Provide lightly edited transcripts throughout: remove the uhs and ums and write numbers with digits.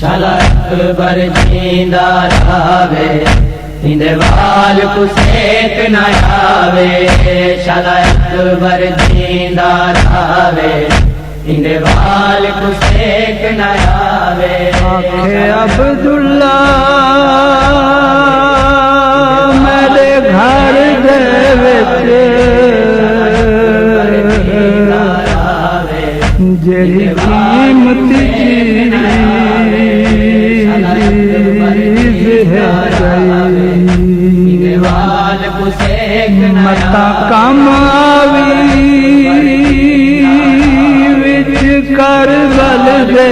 शाला अकबर जींदा रहावे, इंदे वाल को सेक न आवे। शाला अकबर जींदा रहावे, इंदे वाल को सेक न आवे। आखे अब्दुल्ला मेरे घर दे विच जेड़ी कीमती चीज मता कम आवी विच कर गल दे।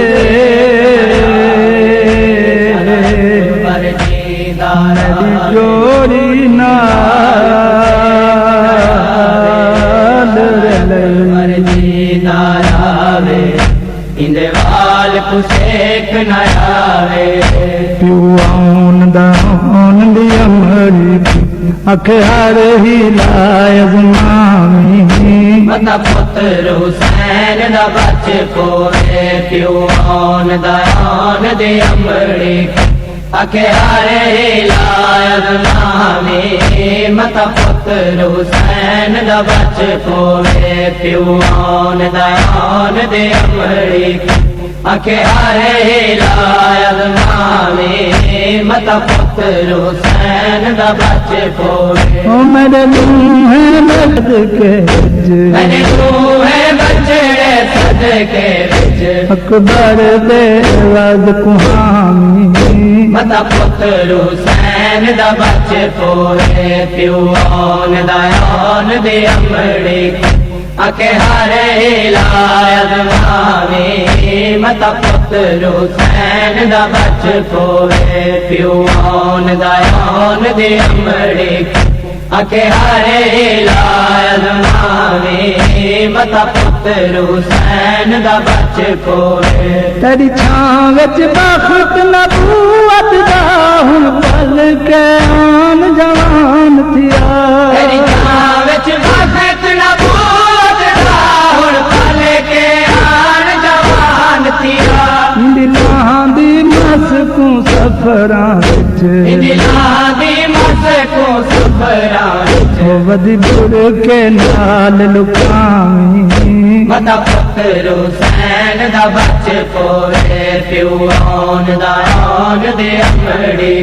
मेरी जोड़ी नाल इंदे वाल को सेक न आवे। प्यू आउन दाउन दी अमरी अखर ही लायज मामी। मता पुत्र हुसैन दा बच कोए, प्यू आउन दाउन दी अमरी अखर ही लायज मामी। मता पुत्र हुसैन दा बच कोए, प्यू आउन दाउन दी अमरी अखर ही लायज मामी। मता पुत्र हुसैन दा बच कोए। ओ मेरे मुँह बच के मैंने मुँह बचड़े सदके विच अकबर दे वद कुहामी। मता पुत्र हुसैन दा बच कोए, प्यू आउन दाउन दे अमड़ी अके हरे लायद मामी। मता पुत्र हुसैन दा बच कोए, प्यू आउन दाउन दे अमड़ी अके हरे लायद मामी। मता पुत्र हुसैन दा बच कोए। तेरी छां विच बख्त नबूवत दा हुण पल के आन जवान थिया। तेरी छां विच बख्त नबूवत दा हुण पल के आन जवान थिया। दिलां दी मस्कू सफरां विच दिलां दी मस्कू सफरां विच वदी बुर के नाल लुकामी। मता पुत्र हुसैन दा बच कोए, प्यू आउन दाउन दे अमड़ी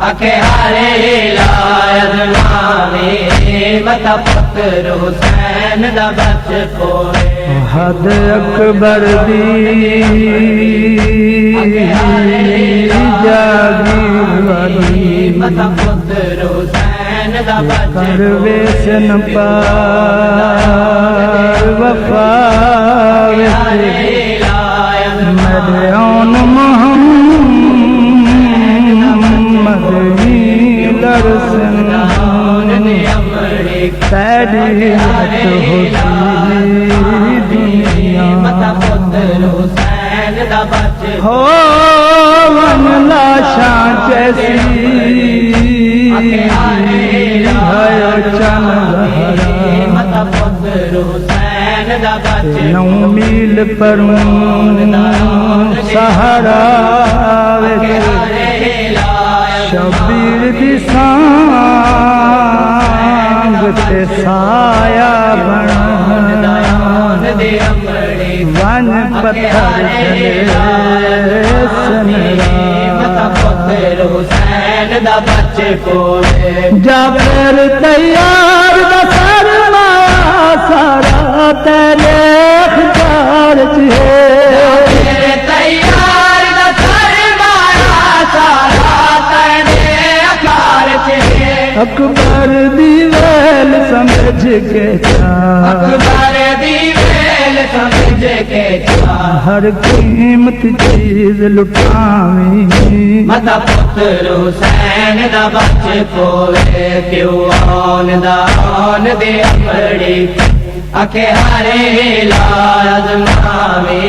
अके हरे लायद मामी। मता पुत्र हुसैन दा बच कोए। हद अकबर दी जागी वाली मता पुत्र हुसैन दा बच करवे सन पार वफा मेरे औन मोहम्मद लरसन तैडी मता पुत्र हुसैन दा बच हो वन लाशा जैसी मता पुत्र हुसैन दा बच 9 मील परूं सहारा शबीर दी सांग ते साया बना वन पत्थर मता पुत्र हुसैन दा बच कोए। जाफर तैयार दा सरमाया सारा तेरे अखबार च है। तैयार दा सरमाया सारा तेरे अखबार च है। अकबर दी वेल समझ के अकबर दी वेल समझ के हर कीमत चीज लुटावी। मता पुत्र हुसैन दा बच कोए, प्यू आउन दाउन दे अमड़ी अके हरे लायद मामी।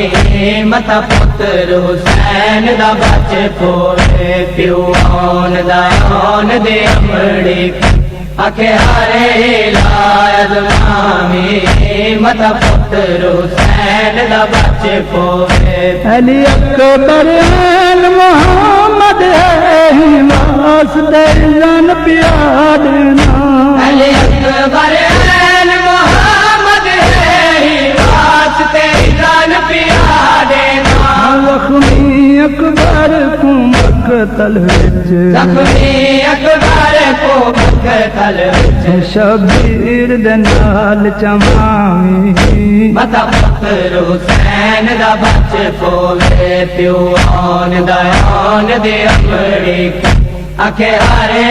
मता पुत्र हुसैन दा बच कोए, प्यू आउन दाउन दे अमड़ी अके हरे लायद मामी। मता पुत्र हुसैन दा बच कोए। अली अकबर मोहम्मद है वास्ते जान प्यार ना अली अकबर ऐन मोहम्मद है वास्ते जान प्यारे ना जख्मी अकबर को मकतल विच जख्मी अकबर को मकतल विच शबीर दे नाल चमावी मता पुत्र हुसैन दा बच पोवे प्यो आन दयान दे अमड़ी आखे हरे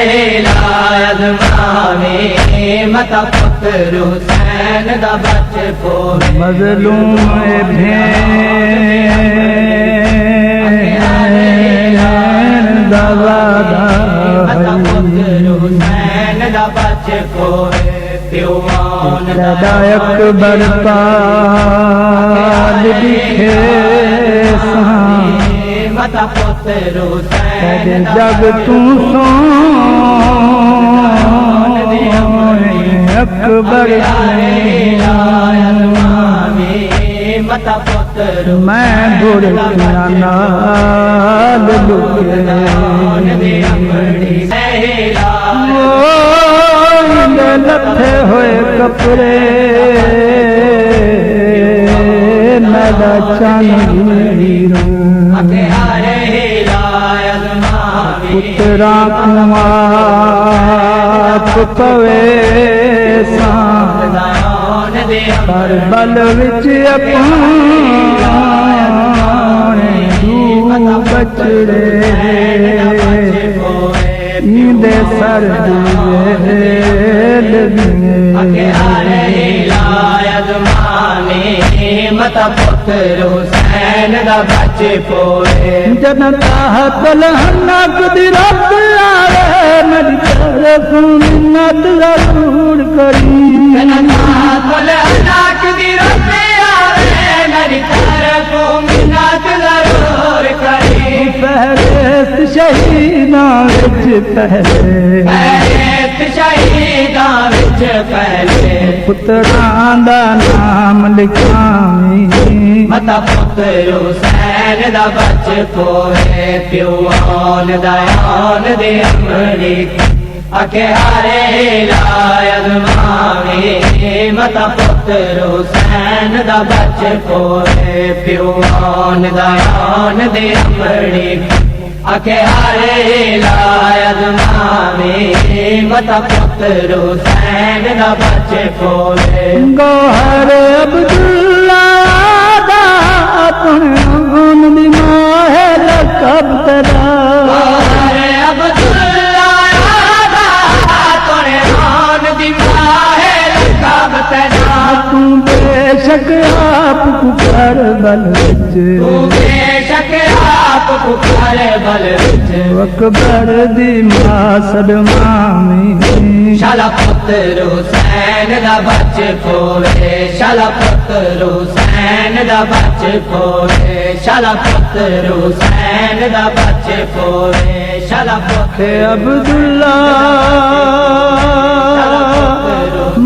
लायद मावे मता पुत्र हुसैन दा बच पोवे मजलूम मता पुत्र हुसैन दा बच पोवे प्यो आन अकबर पाल दिखे मता पुत्र हुसैन जग तू सो अकबर मता पुत्र मैं बुर नाल लथे होए कपड़े मैदा चांदी पुत्रा कुमार पवे कर बल विच अपने बचड़े ईंदे सर मता पुत्र हुसैन दा बच पोए जनता तलहनक दी रात आवे मेरी तरफ मिन्नत जरूर करी तलहनक दी रात आवे मेरी तरफ मिन्नत जरूर करी पहले शहीदां विच पहले शहीदां विच पहले पुत्रां दा नाम लिखावी मता पुत्र हुसैन दा बच पोए प्यो आन दयान दे अमड़ी आखे हरे लायद मावे मता पुत्र हुसैन दा बच पोए प्यो आन दयान दे अमड़ी आखे हरे लायद मावे मता पुत्र हुसैन दा बच पोए गौहर अब्दुल्ला दा अपने दी मां है लकब तेरा गौहर अब्दुल्ला दा तोरे नाम दी मां है लकब तेरा तू बेशक आप पुकार बल तू बेशक आप पुकार बल अकबर दी मां सदमामी शाला पुत्र हुसैन दा बच पोए शाला पुत्र हुसैन दा बच पोए शाला पुत्र हुसैन दा बच पोए शाला पुत्र अब्दुल्ला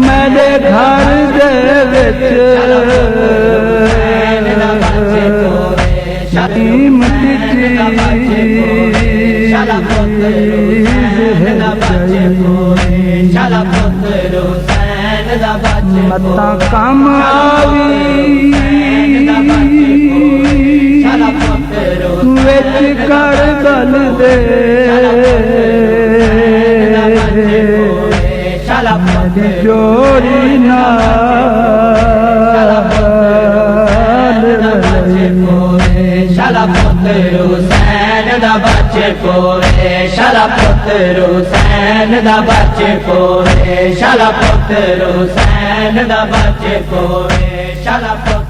मेरे घर दे विच कीमती शाला पुत्र हुसैन दा बच पोए शाला पुत्र हुसैन दा बच मता काम आवी शाला पुत्र विच कर बल दे शाला पुत्र जोड़ी ना शाला पुत्र हुसैन दा बच पोए शाला पुत्र हुसैन दा बच पोए शाला पुत्र हुसैन दा बच पोए शाला पुत्र